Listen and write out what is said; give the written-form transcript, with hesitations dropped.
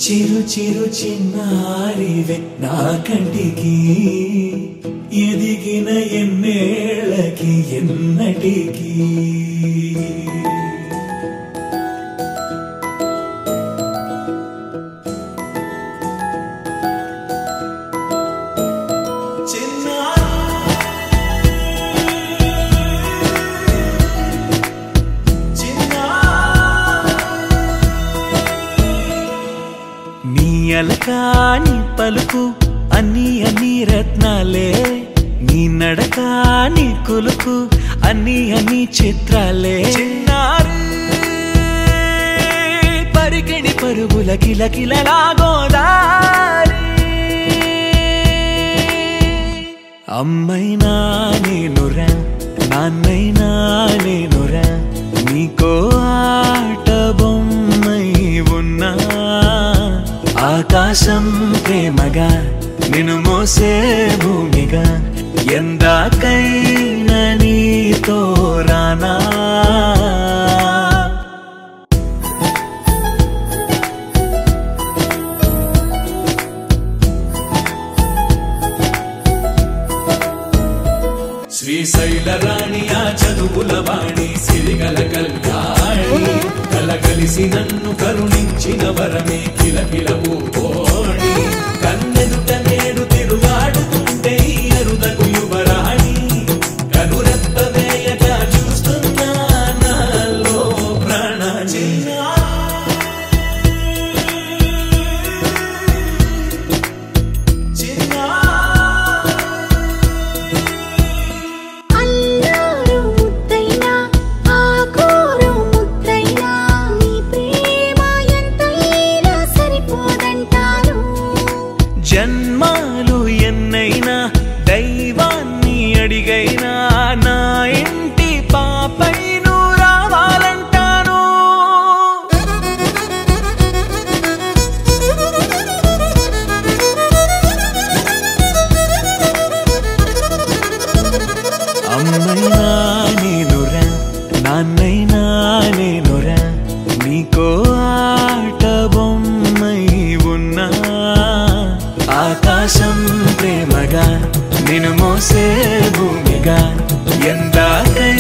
చిరు చిరు చిన్నారివే నా కంటికి ఎదిగిన ఎన్నేళ్ళకి ఎన్నటికి అలకాని పలుకు అన్ని అన్ని రత్నాలే నీ నడకాని కులుకు అన్ని అన్ని చిత్రాలే చిన్నారు పరికిణి పరుగుల కిలకిలలాగోదారి అమ్మైనా నేనురా నాన్నైనా నేనురా నీకో ఆట బొమ్మై ఉన్నా ఆకాశం ప్రేమగా నిన్ను మోసే భూమిగా ఎందాకైనా నీతో రానా శ్రీశైల రాణి ఆ చదువుల వాణి సిరిగల కళ్యాణి కలగలిసి నన్ను కరుణించిన వరమే కిలకిల పూకోణి కన్నెదుట నేడు తిరుగాడుతుంటే అరుదకు యువరాణి కనురెప్ప వేయగా చూస్తున్నా నాలో ప్రాణ జన్మాలు ఎన్నైనా దైవాన్ని అడిగైనా నా ఇంటి పాపైను రావాలంటాను అమ్మైనా నేనురా నాన్నైనా నేనురా నీకో ఆట బొమ్మై ఉన్నా ఆకాశం ప్రేమగా నిన్ను మోసే భూమిగా ఎందాకై